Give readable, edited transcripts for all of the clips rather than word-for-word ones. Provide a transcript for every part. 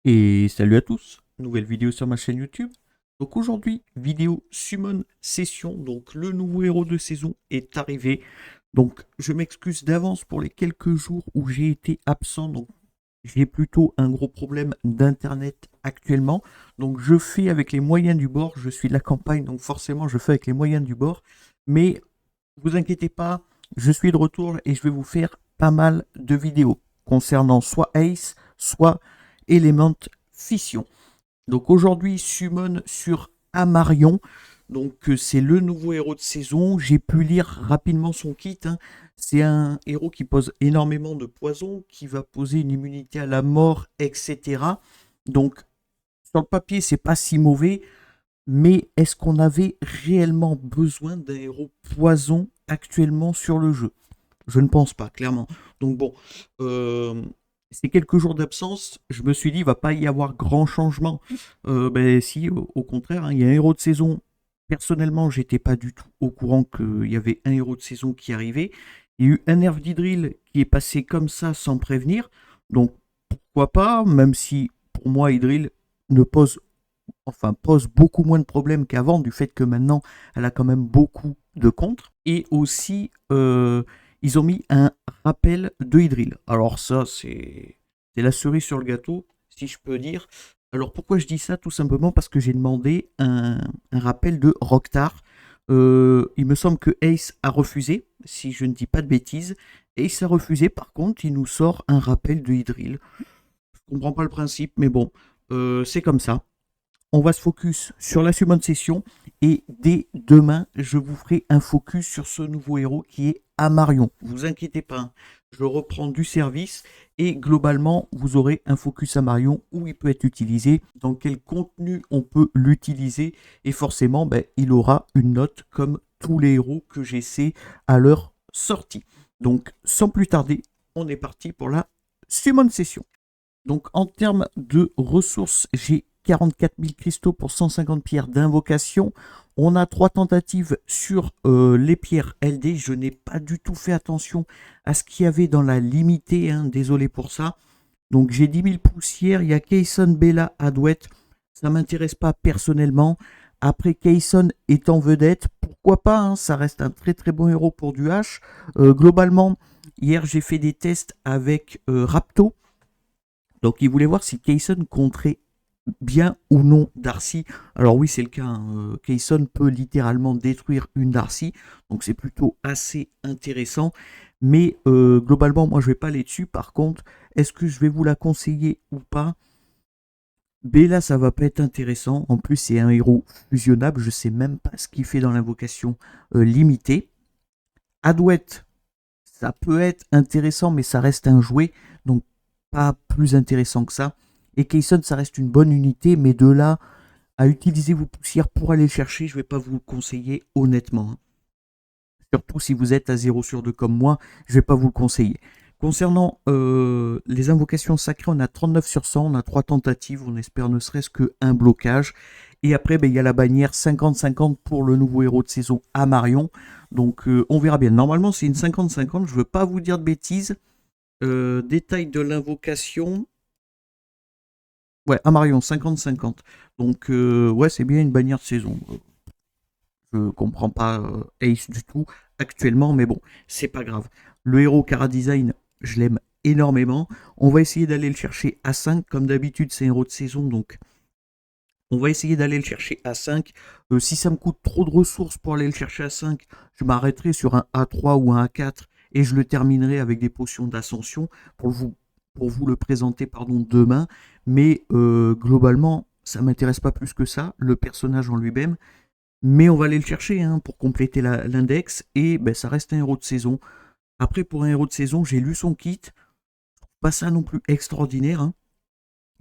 Et salut à tous, nouvelle vidéo sur ma chaîne YouTube. Donc aujourd'hui, vidéo Summon Session, donc le nouveau héros de saison est arrivé. Donc je m'excuse d'avance pour les quelques jours où j'ai été absent, donc j'ai plutôt un gros problème d'internet actuellement. Donc je fais avec les moyens du bord, je suis de la campagne, donc forcément je fais avec les moyens du bord. Mais vous inquiétez pas, je suis de retour et je vais vous faire pas mal de vidéos concernant soit Ace, soit Element Fission. Donc aujourd'hui, Summon sur Amarion. Donc c'est le nouveau héros de saison. J'ai pu lire rapidement son kit, hein. C'est un héros qui pose énormément de poison, qui va poser une immunité à la mort, etc. Donc sur le papier, c'est pas si mauvais. Mais est-ce qu'on avait réellement besoin d'un héros poison actuellement sur le jeu? Je ne pense pas, clairement. Donc bon, euh, ces quelques jours d'absence, je me suis dit, il va pas y avoir grand changement. Ben si, au contraire, hein, il y a un héros de saison. Personnellement, j'étais pas du tout au courant qu'il y avait un héros de saison qui arrivait. Il y a eu un nerf d'Hydril qui est passé comme ça sans prévenir. Donc pourquoi pas, même si pour moi Hydril ne pose beaucoup moins de problèmes qu'avant, du fait que maintenant elle a quand même beaucoup de contres. Et aussi, ils ont mis un rappel de Hydril. Alors ça, c'est la cerise sur le gâteau, si je peux dire. Alors pourquoi je dis ça? Tout simplement parce que j'ai demandé un rappel de Rocktar. Il me semble que Ace a refusé, si je ne dis pas de bêtises. Ace a refusé, par contre, il nous sort un rappel de Hydril. Je comprends pas le principe, mais bon, c'est comme ça. On va se focus sur la summon session et dès demain, je vous ferai un focus sur ce nouveau héros qui est Amarion. Vous inquiétez pas, hein, je reprends du service et globalement, vous aurez un focus Amarion où il peut être utilisé, dans quel contenu on peut l'utiliser et forcément, ben, il aura une note comme tous les héros que j'essaie à leur sortie. Donc, sans plus tarder, on est parti pour la summon session. Donc en termes de ressources, j'ai 44 000 cristaux pour 150 pierres d'invocation. On a 3 tentatives sur les pierres LD. Je n'ai pas du tout fait attention à ce qu'il y avait dans la limitée, hein, désolé pour ça. Donc j'ai 10 000 poussières, il y a Kayson, Bella, Adouette. Ça ne m'intéresse pas personnellement. Après, Kayson est en vedette, pourquoi pas, hein, ça reste un très très bon héros pour du H. Globalement, hier j'ai fait des tests avec Rapto. Donc il voulait voir si Kayson compterait bien ou non Darcy. Alors oui, c'est le cas, hein. Kayson peut littéralement détruire une Darcy, donc c'est plutôt assez intéressant. Mais globalement, moi je vais pas aller dessus. Par contre, est-ce que je vais vous la conseiller ou pas? Bella, ça va pas être intéressant. En plus, c'est un héros fusionnable. Je sais même pas ce qu'il fait dans l'invocation limitée. Adouette, ça peut être intéressant, mais ça reste un jouet, donc pas plus intéressant que ça. Et Kayson, ça reste une bonne unité, mais de là à utiliser vos poussières pour aller le chercher, je ne vais pas vous le conseiller honnêtement. Surtout si vous êtes à 0 sur 2 comme moi, je ne vais pas vous le conseiller. Concernant les invocations sacrées, on a 39 sur 100, on a 3 tentatives, on espère ne serait-ce qu'un blocage. Et après, ben, il y a la bannière 50-50 pour le nouveau héros de saison Amarion. Donc on verra bien. Normalement, c'est une 50-50, je ne veux pas vous dire de bêtises. Détail de l'invocation. Ouais, Amarion 50-50. Donc ouais, c'est bien une bannière de saison. Je comprends pas Ace du tout actuellement, mais bon, c'est pas grave. Le héros Cara Design, je l'aime énormément. On va essayer d'aller le chercher à 5. Comme d'habitude, c'est un héros de saison, donc on va essayer d'aller le chercher à 5. Si ça me coûte trop de ressources pour aller le chercher à 5, je m'arrêterai sur un A3 ou un A4 et je le terminerai avec des potions d'ascension pour vous le présenter demain. Mais globalement, ça m'intéresse pas plus que ça, le personnage en lui-même. Mais on va aller le chercher, hein, pour compléter l'index et ben, ça reste un héros de saison. Après, pour un héros de saison, j'ai lu son kit. Pas ça non plus extraordinaire, hein.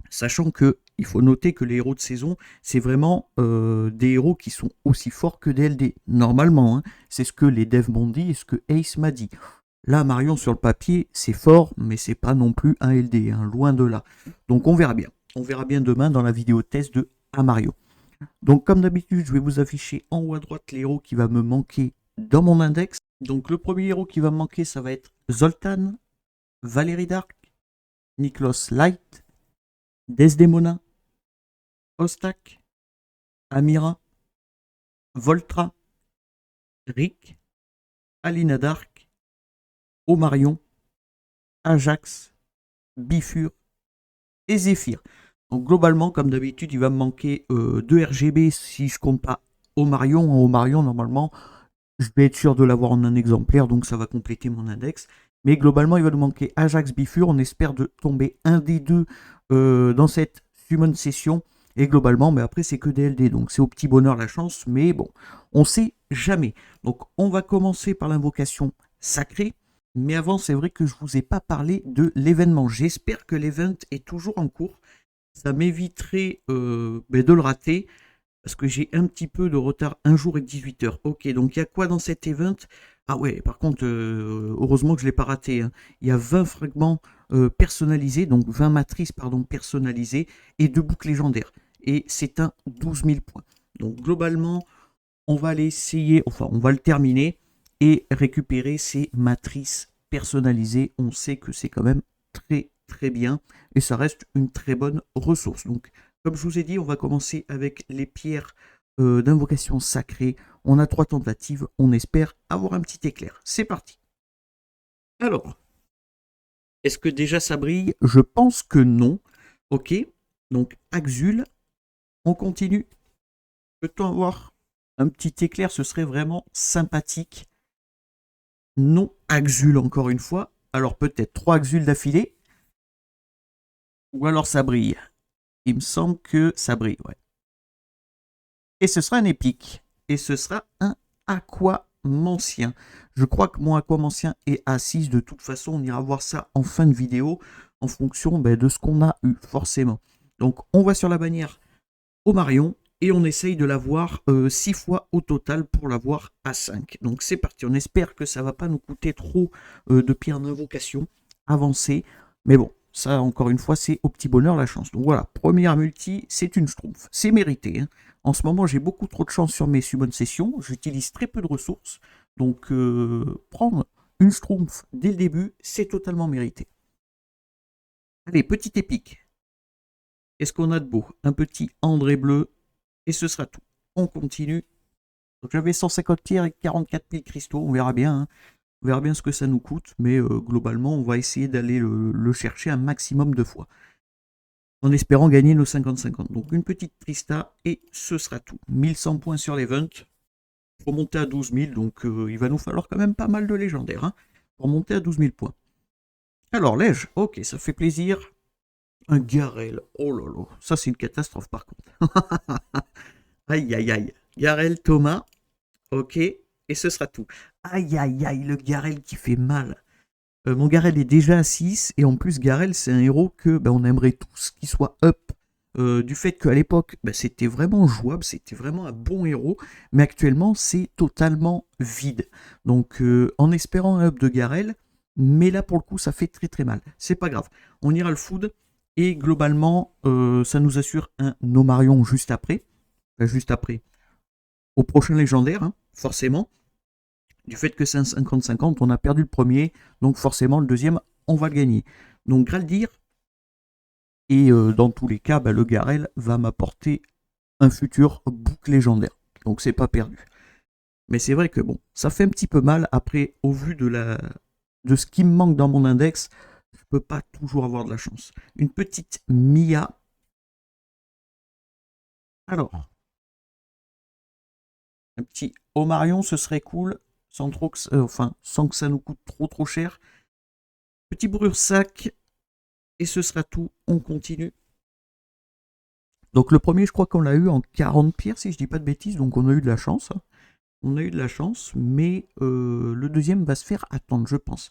Sachant que il faut noter que les héros de saison, c'est vraiment des héros qui sont aussi forts que des LD. Normalement, hein, c'est ce que les devs m'ont dit et ce que Ace m'a dit. Là, Marion, sur le papier, c'est fort, mais c'est pas non plus un LD, hein, loin de là. Donc on verra bien. On verra bien demain dans la vidéo test de Amario. Donc comme d'habitude, je vais vous afficher en haut à droite les héros qui va me manquer dans mon index. Donc le premier héros qui va me manquer, ça va être Zoltan, Valérie Dark, Niklos Light, Desdemona, Ostak, Amira, Voltra, Rick, Alina Dark, Omarion, Ajax, Bifur et Zephyr. Donc globalement, comme d'habitude, il va me manquer 2 RGB si je compte pas Omarion. En Omarion, normalement, je vais être sûr de l'avoir en un exemplaire, donc ça va compléter mon index. Mais globalement, il va nous manquer Ajax, Bifur. On espère de tomber un des deux dans cette Summon Session. Et globalement, mais après, c'est que des LD. Donc c'est au petit bonheur la chance. Mais bon, on sait jamais. Donc on va commencer par l'invocation sacrée. Mais avant, c'est vrai que je ne vous ai pas parlé de l'événement. J'espère que l'event est toujours en cours. Ça m'éviterait de le rater. Parce que j'ai un petit peu de retard, 1 jour et 18 heures. Ok, donc il y a quoi dans cet event? Ah ouais, par contre, heureusement que je ne l'ai pas raté, hein. Il y a 20 fragments personnalisés, donc 20 matrices pardon, personnalisées, et 2 boucles légendaires. Et c'est un 12 000 points. Donc globalement, on va aller essayer, enfin on va le terminer, et récupérer ces matrices personnalisées. On sait que c'est quand même très très bien, et ça reste une très bonne ressource. Donc comme je vous ai dit, on va commencer avec les pierres d'invocation sacrée. On a 3 tentatives, on espère avoir un petit éclair. C'est parti. Alors, est-ce que déjà ça brille? Je pense que non. Ok, donc Axul, on continue. Peut-on avoir un petit éclair? Ce serait vraiment sympathique. Non, Axul encore une fois. Alors peut-être 3 Axul d'affilée. Ou alors ça brille. Il me semble que ça brille, ouais. Et ce sera un épique. Et ce sera un aquamancien. Je crois que mon aquamancien est à 6. De toute façon, on ira voir ça en fin de vidéo, en fonction de ce qu'on a eu, forcément. Donc, on va sur la bannière Omarion, et on essaye de l'avoir 6 fois au total pour l'avoir à 5. Donc, c'est parti. On espère que ça ne va pas nous coûter trop de pierres d'invocation avancées. Mais bon, ça, encore une fois, c'est au petit bonheur la chance. Donc voilà, première multi, c'est une schtroumpf. C'est mérité, hein. En ce moment, j'ai beaucoup trop de chance sur mes summon sessions. J'utilise très peu de ressources. Donc, prendre une schtroumpf dès le début, c'est totalement mérité. Allez, petit épique. Qu'est-ce qu'on a de beau? Un petit André bleu. Et ce sera tout. On continue. Donc, j'avais 150 pierres et 44 000 cristaux. On verra bien, hein. On verra bien ce que ça nous coûte. Mais globalement, on va essayer d'aller le chercher un maximum de fois, en espérant gagner nos 50-50. Donc une petite Trista et ce sera tout. 1100 points sur l'event. Pour monter à 12 000, donc il va nous falloir quand même pas mal de légendaires, hein, pour monter à 12 000 points. Alors Lège, ok, ça fait plaisir. Un Garel, oh là là, ça c'est une catastrophe par contre. Aïe aïe aïe. Garel Thomas, ok, et ce sera tout. Aïe aïe aïe, le Garel qui fait mal. Mon Garel est déjà à 6, et en plus Garel c'est un héros que on aimerait tous qu'il soit up, du fait qu'à l'époque c'était vraiment jouable, c'était vraiment un bon héros, mais actuellement c'est totalement vide. Donc en espérant un up de Garel, mais là pour le coup ça fait très très mal. C'est pas grave, on ira le food, et globalement ça nous assure un Omarion juste après, au prochain légendaire, hein, forcément. Du fait que c'est un 50-50, on a perdu le premier, donc forcément le deuxième, on va le gagner. Donc Graldir, et dans tous les cas, le Garel va m'apporter un futur boucle légendaire. Donc c'est pas perdu. Mais c'est vrai que bon, ça fait un petit peu mal. Après, au vu de ce qui me manque dans mon index, je peux pas toujours avoir de la chance. Une petite Mia. Alors, un petit Omarion, ce serait cool, sans trop que, sans que ça nous coûte trop cher. Petit brûlure sac, et ce sera tout. On continue. Donc le premier, je crois qu'on l'a eu en 40 pierres, si je dis pas de bêtises, donc on a eu de la chance. On a eu de la chance, mais le deuxième va se faire attendre, je pense.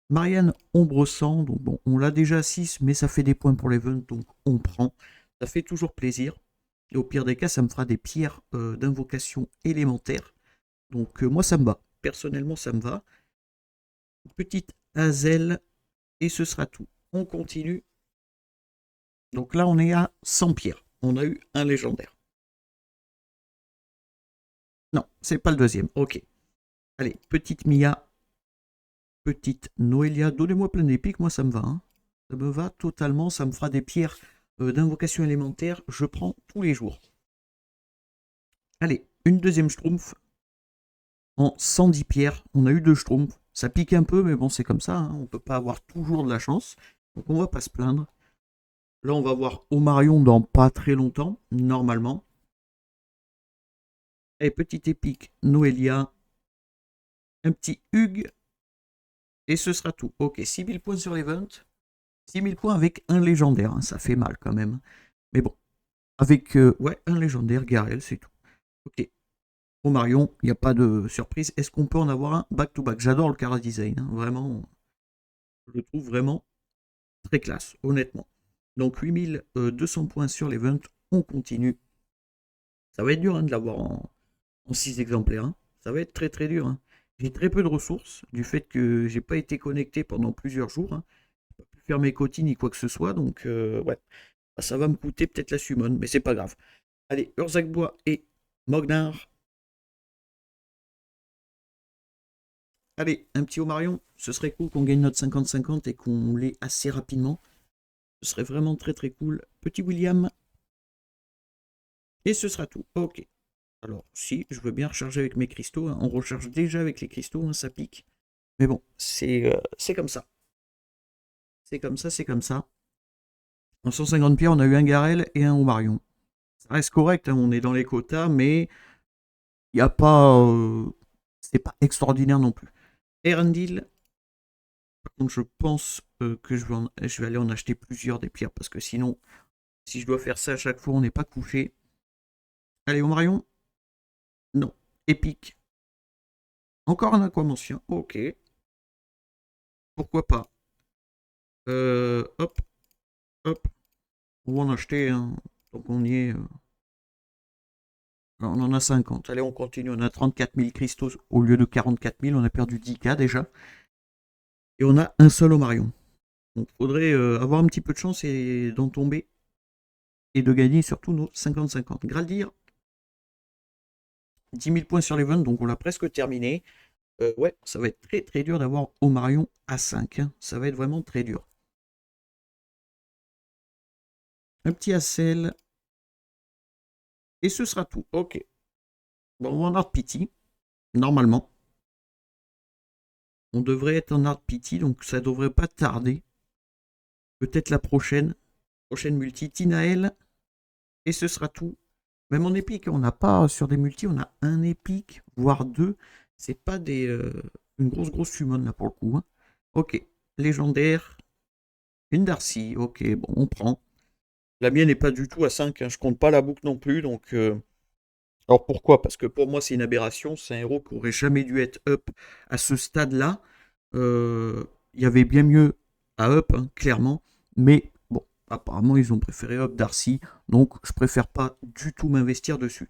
Marianne Ombre Sang, donc bon, on l'a déjà à 6, mais ça fait des points pour l'event, donc on prend. Ça fait toujours plaisir. Et au pire des cas, ça me fera des pierres d'invocation élémentaire. Donc moi, ça me va. Personnellement, ça me va. Petite Hazel, et ce sera tout. On continue. Donc là, on est à 100 pierres. On a eu un légendaire. Non, c'est pas le deuxième. Ok. Allez, petite Mia. Petite Noelia. Donnez-moi plein d'épiques, moi ça me va, hein. Ça me va totalement, ça me fera des pierres d'invocation élémentaire, je prends tous les jours. Allez, une deuxième schtroumpf en 110 pierres. On a eu 2 schtroumpfs. Ça pique un peu, mais bon, c'est comme ça. Hein. On ne peut pas avoir toujours de la chance. Donc on va pas se plaindre. Là, on va voir Omarion dans pas très longtemps, normalement. Et petite épique, Noelia. Un petit Hugues. Et ce sera tout. Ok, 6000 points sur l'event. 6000 points avec un légendaire. Hein. Ça fait mal quand même. Mais bon. Avec ouais, un légendaire, Garel, c'est tout. Ok. Omarion, il n'y a pas de surprise. Est-ce qu'on peut en avoir un back-to-back? J'adore le Cara Design. Hein. Vraiment, je le trouve vraiment très classe, honnêtement. Donc 8200 points sur l'event. On continue. Ça va être dur hein, de l'avoir en 6 exemplaires. Hein. Ça va être très très dur. Hein. J'ai très peu de ressources du fait que j'ai pas été connecté pendant plusieurs jours. Hein. J'ai pas pu faire mes quotis ni quoi que ce soit. Donc ouais, ça va me coûter peut-être la summon, mais c'est pas grave. Allez, Urzakbois et Mognar. Allez, un petit Omarion. Ce serait cool qu'on gagne notre 50-50 et qu'on l'ait assez rapidement. Ce serait vraiment très très cool. Petit William. Et ce sera tout. Ok. Alors, si, je veux bien recharger avec mes cristaux. Hein. On recharge déjà avec les cristaux, hein, ça pique. Mais bon, c'est comme ça. C'est comme ça, c'est comme ça. En 150 pierres, on a eu un Garel et un Omarion. Ça reste correct, hein, on est dans les quotas, mais il n'y a pas... c'est pas extraordinaire non plus. Erendil, par contre, je pense que je vais aller en acheter plusieurs des pierres, parce que sinon, si je dois faire ça à chaque fois, on n'est pas couché. Allez, Omarion. Non. Épique. Encore un aquamentien. Ok. Pourquoi pas. Hop. Hop. On va en acheter un. Donc on y est. On en a 50. Allez, on continue. On a 34 000 cristaux au lieu de 44 000. On a perdu 10K déjà. Et on a un seul Omarion. Donc il faudrait avoir un petit peu de chance et d'en tomber. Et de gagner surtout nos 50-50. Graldir. 10 000 points sur l'event. Donc on l'a presque terminé. Ouais, ça va être très très dur d'avoir Omarion à 5. Hein. Ça va être vraiment très dur. Un petit Hassel. Et ce sera tout. Ok. Bon, on va en Art Pity. Normalement. On devrait être en Art Pity, donc ça devrait pas tarder. Peut-être la prochaine. Prochaine multi. Tinael. Et ce sera tout. Même en épique, on n'a pas sur des multis, on a un épique, voire 2. C'est pas des une grosse summon là pour le coup. Hein. Ok. Légendaire. Une Darcy. Ok, bon, on prend. La mienne n'est pas du tout à 5. Hein. Je compte pas la boucle non plus, donc... Alors pourquoi? Parce que pour moi c'est une aberration, c'est un héros qui aurait jamais dû être up à ce stade-là. Il y avait bien mieux à up, hein, clairement. Mais bon, apparemment ils ont préféré up Darcy, donc je préfère pas du tout m'investir dessus.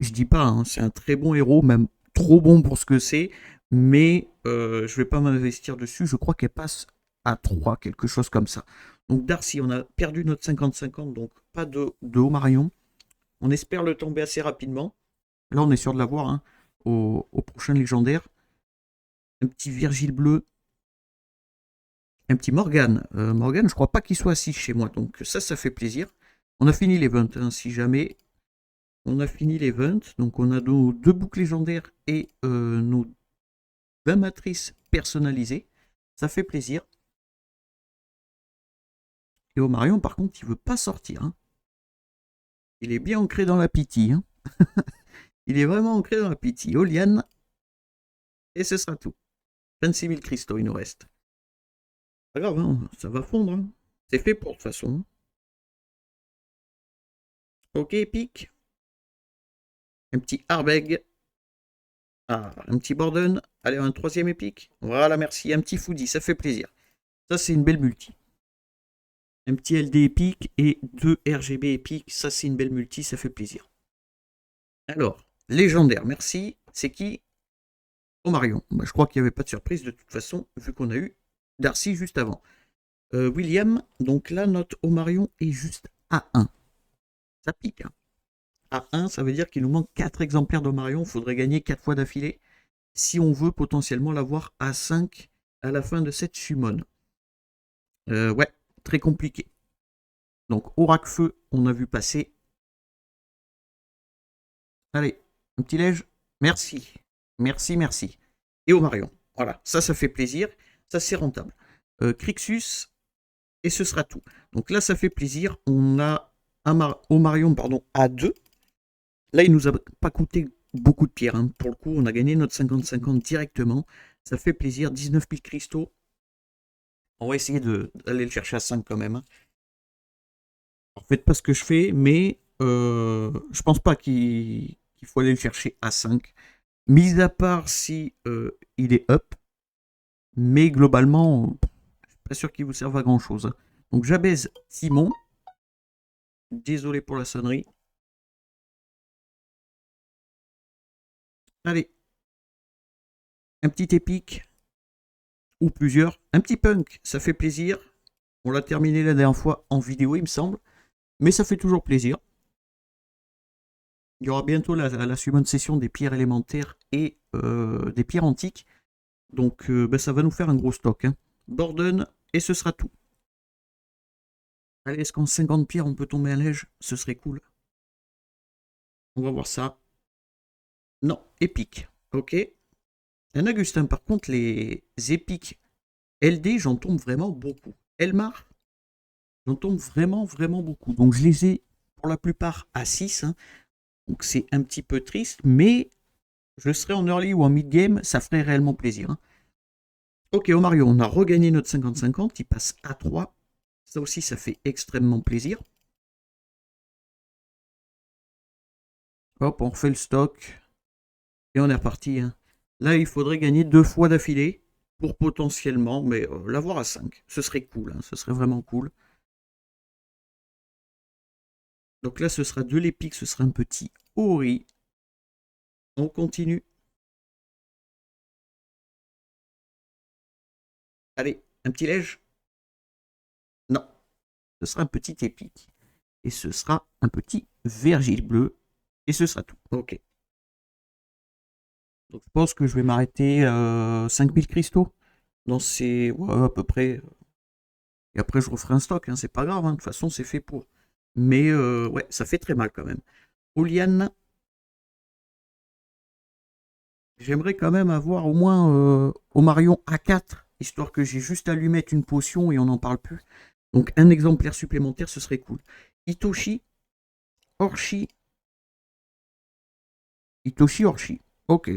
Je dis pas, hein, c'est un très bon héros, même trop bon pour ce que c'est, mais je vais pas m'investir dessus. Je crois qu'elle passe à 3, quelque chose comme ça. Donc Darcy, on a perdu notre 50-50, donc pas de Omarion. On espère le tomber assez rapidement. Là, on est sûr de l'avoir hein, au prochain légendaire. Un petit Virgile bleu. Un petit Morgan. Morgan, je crois pas qu'il soit assis chez moi. Donc ça fait plaisir. On a fini l'event, hein, si jamais. On a fini l'event. Donc on a nos 2 boucles légendaires et nos 20 matrices personnalisées. Ça fait plaisir. Et Omarion, par contre, il veut pas sortir. Hein. Il est bien ancré dans la pitié. Hein. Il est vraiment ancré dans la pitié. Oliane. Et ce sera tout. 26 000 cristaux, il nous reste. Pas grave, hein, ça va fondre. Hein. C'est fait pour de toute façon. Ok, épique. Un petit Arbeg. Ah, un petit Borden. Allez, un troisième épique. Voilà, merci. Un petit Foodie, ça fait plaisir. Ça, c'est une belle multi. Un petit LD épique et 2 RGB épiques. Ça, c'est une belle multi, ça fait plaisir. Alors, légendaire, merci. C'est qui? Omarion. Bah, je crois qu'il n'y avait pas de surprise de toute façon, vu qu'on a eu Darcy juste avant. William, donc là, notre Omarion est juste à 1. Ça pique, hein. À 1, ça veut dire qu'il nous manque 4 exemplaires d'Omarion. Il faudrait gagner 4 fois d'affilée si on veut potentiellement l'avoir à 5 à la fin de cette summon. Ouais, très compliqué. Donc, Oracle Feu, on a vu passer. Allez, un petit lège. Merci. Merci, merci. Et Omarion. Voilà, ça fait plaisir. Ça, c'est rentable. Crixus, et ce sera tout. Donc là, ça fait plaisir. On a Omarion, pardon, à 2. Là, il nous a pas coûté beaucoup de pierres. Hein. Pour le coup, on a gagné notre 50-50 directement. Ça fait plaisir. 19 000 cristaux. On va essayer d'aller le chercher à 5 quand même. Hein. Alors, faites pas ce que je fais, mais je pense pas qu'il faut aller le chercher à 5. Mis à part si il est up. Mais globalement, je suis pas sûr qu'il vous serve à grand chose. Hein. Donc j'abaise Simon. Désolé pour la sonnerie. Allez. Un petit épique. Ou plusieurs. Un petit punk, ça fait plaisir. On l'a terminé la dernière fois en vidéo, il me semble. Mais ça fait toujours plaisir. Il y aura bientôt la suivante session des pierres élémentaires et des pierres antiques. Donc ça va nous faire un gros stock. Hein. Borden, et ce sera tout. Allez, est-ce qu'en 50 pierres on peut tomber à neige? Ce serait cool. On va voir ça. Non, épique. Ok. Un Augustin, par contre, les épiques LD, j'en tombe vraiment beaucoup. Elmar, j'en tombe vraiment, vraiment beaucoup. Donc je les ai pour la plupart à 6. Hein. Donc c'est un petit peu triste, mais je serai en early ou en mid-game, ça ferait réellement plaisir. Hein. Ok, au Mario, on a regagné notre 50-50, il passe à 3. Ça aussi, ça fait extrêmement plaisir. Hop, on refait le stock. Et on est reparti. Hein. Là, il faudrait gagner 2 fois d'affilée pour potentiellement, mais l'avoir à 5. Ce serait cool, hein, ce serait vraiment cool. Donc là, ce sera de l'épique, ce sera un petit Ori. On continue. Allez, un petit lège. Non, ce sera un petit épique. Et ce sera un petit Vergile bleu. Et ce sera tout. Ok. Donc je pense que je vais m'arrêter 5000 cristaux. Dans ces... Ouais, à peu près. Et après, je referai un stock. Hein, c'est pas grave. Hein, de toute façon, c'est fait pour. Mais ouais, ça fait très mal quand même. Oliane, j'aimerais quand même avoir au moins Omarion A4, histoire que j'ai juste à lui mettre une potion et on n'en parle plus. Donc un exemplaire supplémentaire, ce serait cool. Itoshi, Orchi. Itoshi, Orchi. Ok.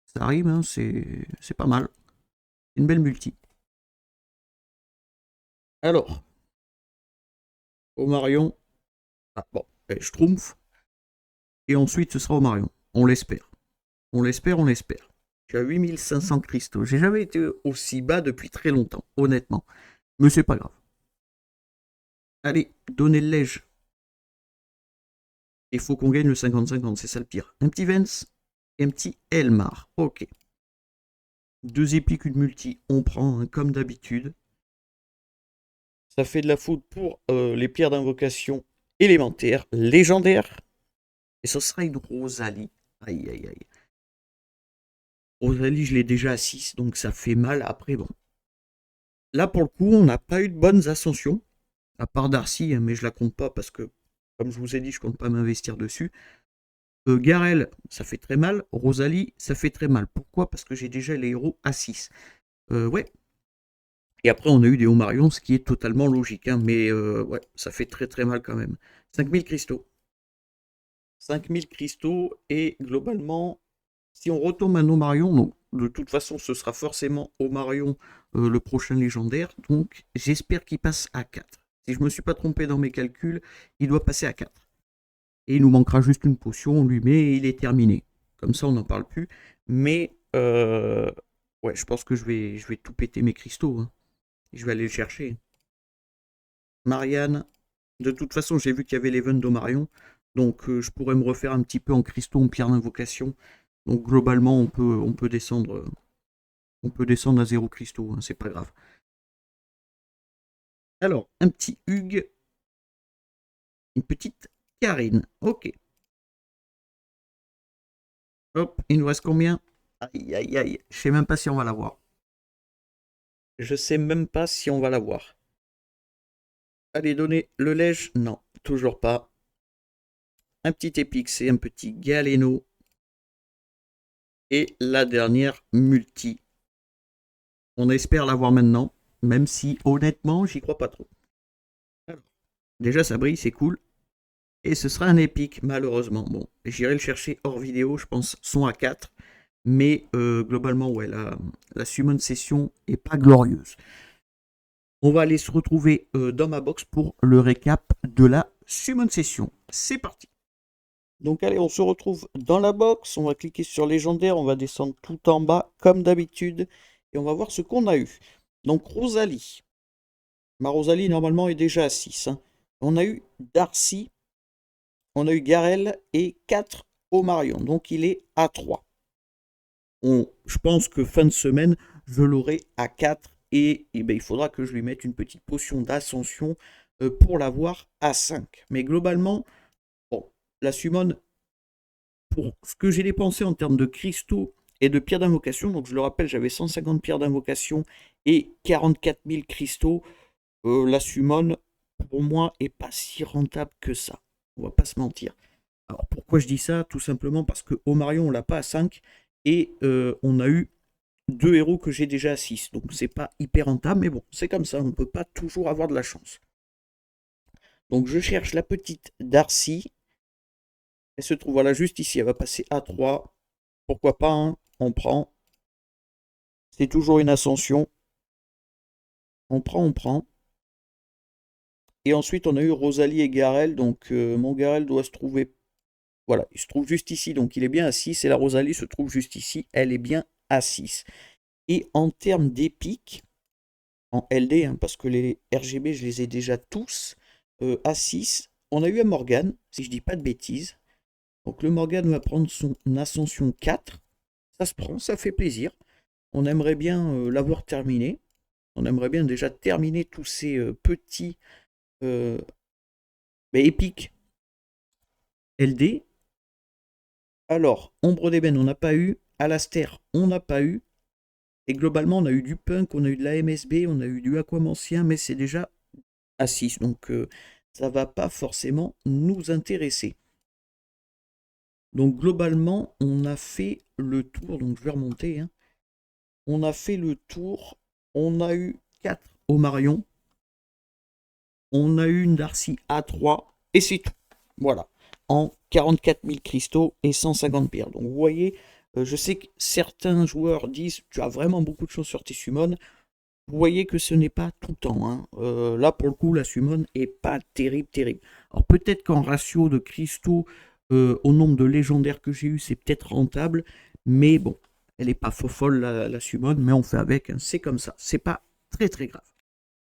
Ça arrive, hein, c'est pas mal. Une belle multi. Alors, Omarion. Ah bon, Schtroumpf. Et ensuite, ce sera Omarion. On l'espère. On l'espère, on l'espère. Je suis à 8500 cristaux. J'ai jamais été aussi bas depuis très longtemps, honnêtement. Mais c'est pas grave. Allez, donnez le lège. Il faut qu'on gagne le 50-50, c'est ça le pire. Un petit Vence et un petit Elmar. Ok. 2 épiques, une multi, on prend hein, comme d'habitude. Ça fait de la faute pour les pierres d'invocation élémentaires, légendaires. Et ce sera une Rosalie. Aïe, aïe, aïe. Rosalie, je l'ai déjà à 6, donc ça fait mal. Après, bon. Là, pour le coup, on n'a pas eu de bonnes ascensions. À part Darcy, hein, mais je la compte pas parce que, comme je vous ai dit, je compte pas m'investir dessus. Garel, ça fait très mal. Rosalie, ça fait très mal. Pourquoi? Parce que j'ai déjà les héros à 6. Ouais. Et après, on a eu des Omarion, ce qui est totalement logique. Hein, mais ouais, ça fait très très mal quand même. 5000 cristaux. 5000 cristaux. Et globalement, si on retombe un Omarion, donc de toute façon, ce sera forcément Omarion le prochain légendaire. Donc, j'espère qu'il passe à 4. Si je ne me suis pas trompé dans mes calculs, il doit passer à 4. Et il nous manquera juste une potion, on lui met et il est terminé. Comme ça, on n'en parle plus. Mais ouais, je pense que je vais tout péter mes cristaux. Hein. Je vais aller le chercher. Marianne. De toute façon, j'ai vu qu'il y avait l'event d'Omarion. Donc je pourrais me refaire un petit peu en cristaux, en pierre d'invocation. Donc globalement, on peut descendre à 0 cristaux. Hein, c'est pas grave. Alors, un petit Hugues. Une petite Karine. Ok. Hop, il nous reste combien? Aïe, aïe, aïe. Je sais même pas si on va l'avoir. Je sais même pas si on va l'avoir. Allez, donner le lège. Non, toujours pas. Un petit épique, c'est un petit Galeno. Et la dernière multi. On espère l'avoir maintenant, même si honnêtement, j'y crois pas trop. Alors, déjà, ça brille, c'est cool. Et ce sera un épique, malheureusement. Bon, j'irai le chercher hors vidéo, je pense, son à 4. Mais globalement, ouais, la summon session est pas glorieuse. On va aller se retrouver dans ma box pour le récap de la summon session. C'est parti. Donc allez, on se retrouve dans la box. On va cliquer sur légendaire, on va descendre tout en bas comme d'habitude. Et on va voir ce qu'on a eu. Donc Rosalie. Ma Rosalie, normalement, est déjà à 6. Hein. On a eu Darcy. On a eu Garel et 4 Omarion. Donc il est à 3. Je pense que fin de semaine, je l'aurai à 4. Et ben, il faudra que je lui mette une petite potion d'ascension pour l'avoir à 5. Mais globalement, bon, la summon, pour ce que j'ai dépensé en termes de cristaux et de pierres d'invocation, donc je le rappelle, j'avais 150 pierres d'invocation et 44 000 cristaux. La summon, pour moi, est pas si rentable que ça. On va pas se mentir. Alors pourquoi je dis ça? Tout simplement parce que Omarion, on l'a pas à 5 et on a eu 2 héros que j'ai déjà à 6. Donc c'est pas hyper rentable, mais bon, c'est comme ça, on ne peut pas toujours avoir de la chance. Donc je cherche la petite Darcy. Elle se trouve voilà, juste ici, elle va passer à 3. Pourquoi pas, hein, on prend. C'est toujours une ascension. On prend, on prend. Et ensuite, on a eu Rosalie et Garel. Donc mon Garel doit se trouver. Voilà, il se trouve juste ici, donc il est bien à 6. Et la Rosalie se trouve juste ici, elle est bien à 6. Et en termes d'épique, en LD, hein, parce que les RGB, je les ai déjà tous à 6. On a eu un Morgane, si je dis pas de bêtises. Donc le Morgane va prendre son ascension 4. Ça se prend, ça fait plaisir. On aimerait bien l'avoir terminé. On aimerait bien déjà terminer tous ces petits épiques LD. Alors, Ombre d'Ébène, on n'a pas eu. Alastair, on n'a pas eu. Et globalement, on a eu du Punk, on a eu de la MSB, on a eu du Aquamancien, mais c'est déjà à 6. Donc, ça ne va pas forcément nous intéresser. Donc, globalement, on a fait le tour. Donc, je vais remonter. Hein. On a fait le tour. On a eu 4 Omarion. On a eu une Darcy A3. Et c'est tout. Voilà. En 44 000 cristaux et 150 pierres. Donc, vous voyez, je sais que certains joueurs disent tu as vraiment beaucoup de choses sur tes summons. Vous voyez que ce n'est pas tout le temps. Hein. Là, pour le coup, la summon est pas terrible, terrible. Alors, peut-être qu'en ratio de cristaux au nombre de légendaires que j'ai eu, c'est peut-être rentable. Mais bon, elle n'est pas folle, la summon. Mais on fait avec. Hein. C'est comme ça. C'est pas très, très grave.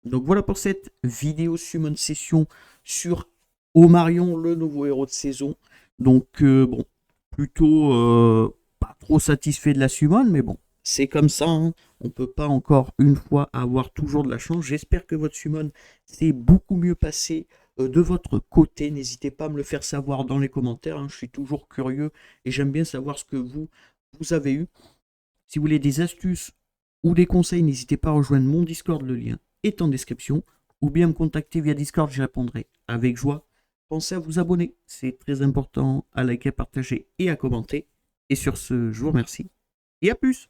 Donc, voilà pour cette vidéo summon session sur Omarion, le nouveau héros de saison. Donc, bon, plutôt pas trop satisfait de la summon. Mais bon, c'est comme ça. Hein. On ne peut pas encore une fois avoir toujours de la chance. J'espère que votre summon s'est beaucoup mieux passé de votre côté. N'hésitez pas à me le faire savoir dans les commentaires. Hein. Je suis toujours curieux et j'aime bien savoir ce que vous avez eu. Si vous voulez des astuces ou des conseils, n'hésitez pas à rejoindre mon Discord. Le lien est en description. Ou bien me contacter via Discord, j'y répondrai avec joie. Pensez à vous abonner, c'est très important, à liker, à partager et à commenter. Et sur ce, je vous remercie et à plus!